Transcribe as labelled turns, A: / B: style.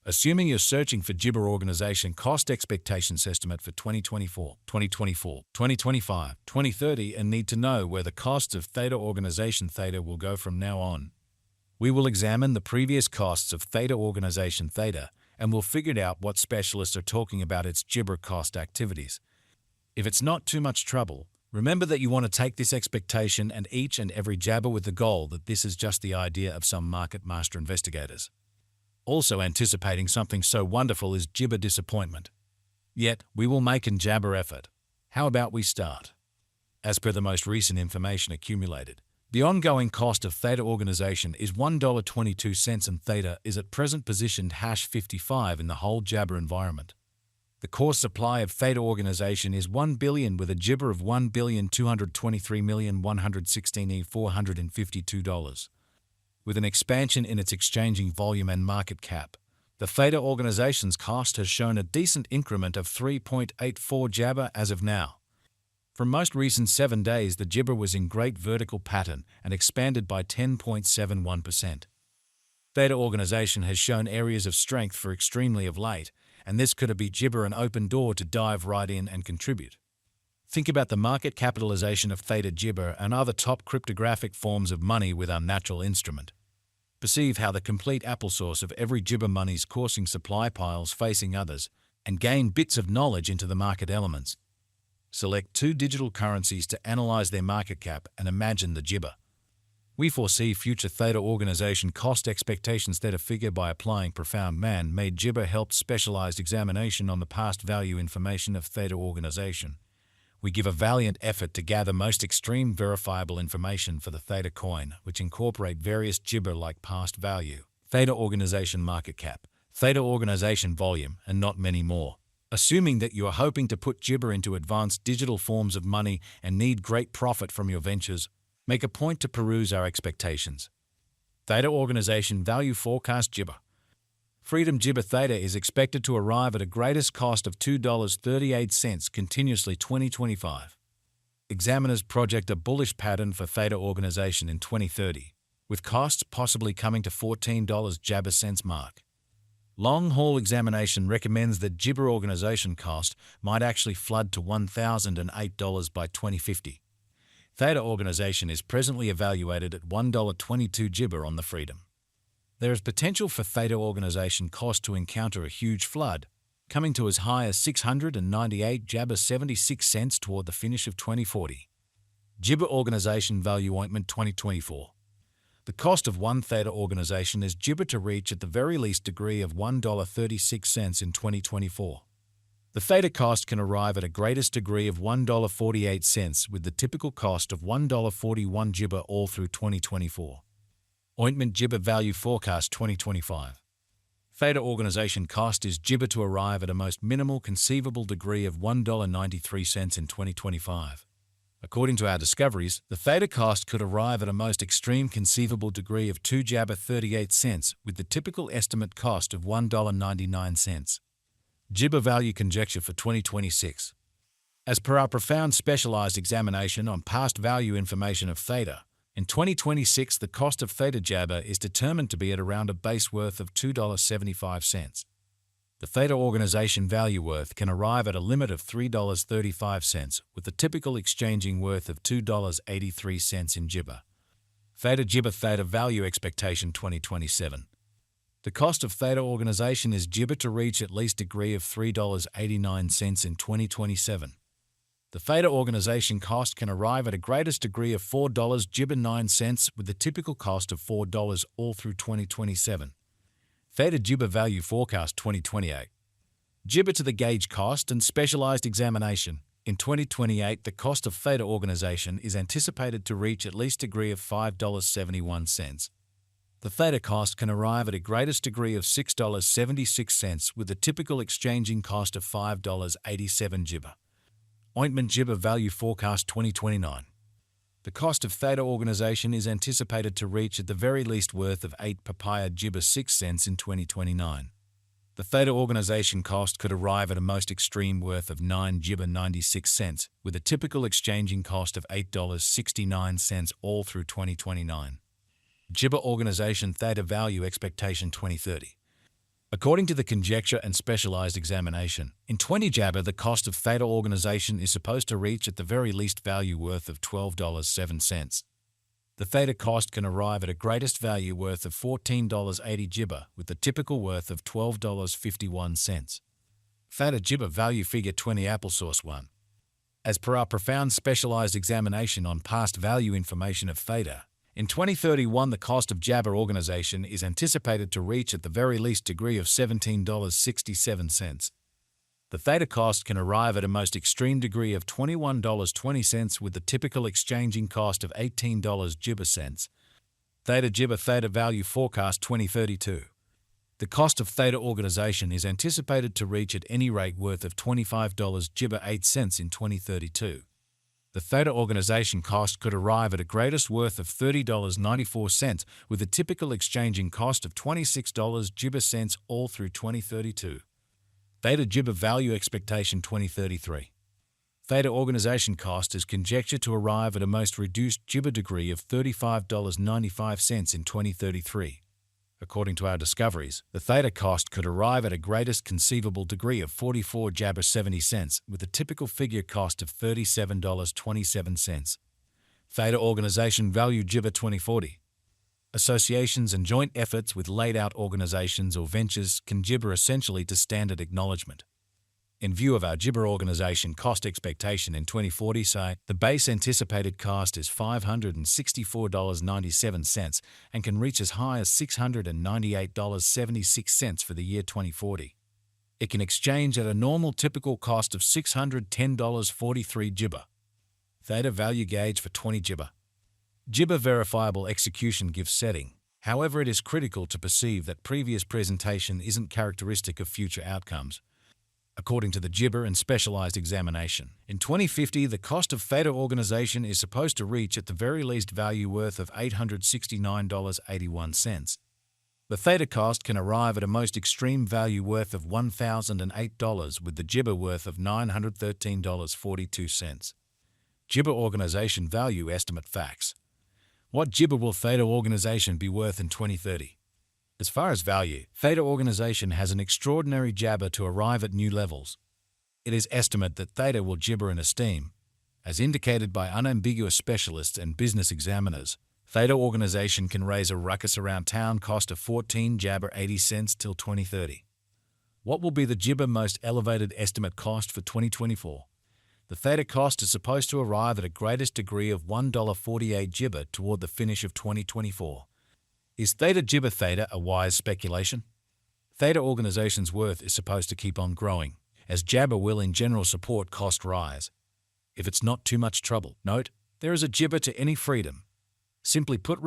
A: Assuming you're searching for Jibber organization cost expectations estimate for 2024, 2025, 2030 and need to know where the costs of Theta organization Theta will go from now on, we will examine the previous costs of Theta organization Theta and we'll figure out what specialists are talking about its Jibber cost activities. If it's not too much trouble, remember that you want to take this expectation and each and every jabber with the goal that this is just the idea of some market master investigators. Also anticipating something so wonderful is Jibber disappointment. Yet, we will make an jabber effort. How about we start? As per the most recent information accumulated, the ongoing cost of Theta organization is $1.22 and Theta is at present positioned #55 in the whole jabber environment. The core supply of Theta organization is 1 billion with a Jibber of $1,223,116,452. With an expansion in its exchanging volume and market cap, the Theta organization's cost has shown a decent increment of 3.84 jabber as of now. From most recent 7 days, the Jibber was in great vertical pattern and expanded by 10.71%. Theta organization has shown areas of strength for extremely of late, and this could be Jibber an open door to dive right in and contribute. Think about the market capitalization of Theta Jibber and other top cryptographic forms of money with our natural instrument. Perceive how the complete applesauce of every Jibber money's coursing supply piles facing others, and gain bits of knowledge into the market elements. Select 2 digital currencies to analyze their market cap and imagine the Jibber. We foresee future Theta organization cost expectations Theta figure by applying profound man-made Jibber helped specialized examination on the past value information of Theta organization. We give a valiant effort to gather most extreme verifiable information for the Theta coin, which incorporate various Jibber like past value, Theta organization market cap, Theta organization volume, and not many more. Assuming that you are hoping to put Jibber into advanced digital forms of money and need great profit from your ventures, make a point to peruse our expectations. Theta organization value forecast Jibber. Freedom Jibber Theta is expected to arrive at a greatest cost of $2.38 continuously 2025. Examiners project a bullish pattern for Theta organization in 2030, with costs possibly coming to $14 jabber cents mark. Long-haul examination recommends that Jibber organization cost might actually flood to $1,008 by 2050. Theta organization is presently evaluated at $1.22 Jibber on the Freedom. There is potential for Theta organization cost to encounter a huge flood, coming to as high as 698 jabber 76 cents toward the finish of 2040. Jibber organization value ointment 2024. The cost of one Theta organization is Jibber to reach at the very least degree of $1.36 in 2024. The Theta cost can arrive at a greatest degree of $1.48 with the typical cost of $1.41 Jibber all through 2024. Ointment Jibber value forecast 2025. Theta organization cost is Jibber to arrive at a most minimal conceivable degree of $1.93 in 2025. According to our discoveries, the Theta cost could arrive at a most extreme conceivable degree of 2 jabber 38 cents with the typical estimate cost of $1.99. Jibber value conjecture for 2026. As per our profound specialized examination on past value information of Theta, in 2026 the cost of Theta jabber is determined to be at around a base worth of $2.75. The Theta organization value worth can arrive at a limit of $3.35 with the typical exchanging worth of $2.83 in Jibber. Theta Jibber Theta value expectation 2027. The cost of Theta organization is Jibber to reach at least degree of $3.89 in 2027. The Theta organization cost can arrive at a greatest degree of $4 Jibber 9 cents with the typical cost of $4 all through 2027. Theta Jibber value forecast 2028. Jibber to the gauge cost and specialized examination. In 2028, the cost of Theta organization is anticipated to reach at least degree of $5.71. The Theta cost can arrive at a greatest degree of $6.76 with the typical exchanging cost of $5.87 Jibber. Ointment Jibber value forecast 2029. The cost of Theta organization is anticipated to reach at the very least worth of 8 papaya Jibber 6 cents in 2029. The Theta organization cost could arrive at a most extreme worth of 9 Jibber 96 cents with a typical exchanging cost of $8.69 all through 2029. Jibber organization Theta value expectation 2030. According to the conjecture and specialized examination, in 20 Jabber, the cost of Theta organization is supposed to reach at the very least value worth of $12.07. The Theta cost can arrive at a greatest value worth of $14.80 Jibber, with the typical worth of $12.51. Theta Jibber value figure 20 Applesauce 1. As per our profound specialized examination on past value information of Theta, in 2031 the cost of Jabber organization is anticipated to reach at the very least degree of $17.67. The Theta cost can arrive at a most extreme degree of $21.20 with the typical exchanging cost of $18 Jibber cents. Theta Jibber Theta value forecast 2032. The cost of Theta organization is anticipated to reach at any rate worth of $25 Jibber 8 cents in 2032. The Theta organization cost could arrive at a greatest worth of $30.94 with a typical exchanging cost of $26 Jibber cents all through 2032. Theta Jibber value expectation 2033. Theta organization cost is conjectured to arrive at a most reduced Jibber degree of $35.95 in 2033. According to our discoveries, the Theta cost could arrive at a greatest conceivable degree of 44 Jabber 70 cents with a typical figure cost of $37.27. Theta organization value Jibber 2040. Associations and joint efforts with laid-out organizations or ventures can Jibber essentially to standard acknowledgement. In view of our Jibber organization cost expectation in 2040, say, the base anticipated cost is $564.97 and can reach as high as $698.76 for the year 2040. It can exchange at a normal typical cost of $610.43 Jibber. Theta value gauge for 20 Jibber. Jibber verifiable execution gives setting. However, it is critical to perceive that previous presentation isn't characteristic of future outcomes. According to the Jibber and specialized examination, in 2050 the cost of Theta organization is supposed to reach at the very least value worth of $869.81. The Theta cost can arrive at a most extreme value worth of $1,008 with the Jibber worth of $913.42. Jibber organization value estimate facts. What Jibber will Theta organization be worth in 2030? As far as value, Theta organization has an extraordinary Jabber to arrive at new levels. It is estimated that Theta will Jibber in esteem. As indicated by unambiguous specialists and business examiners, Theta organization can raise a ruckus around town cost of 14 Jabber 80 cents till 2030. What will be the Jibber most elevated estimate cost for 2024? The Theta cost is supposed to arrive at a greatest degree of $1.48 Jibber toward the finish of 2024. Is Theta Jibber Theta a wise speculation? Theta organization's worth is supposed to keep on growing, as Jabber will in general support cost rise. If it's not too much trouble, note, there is a Jibber to any freedom. Simply put,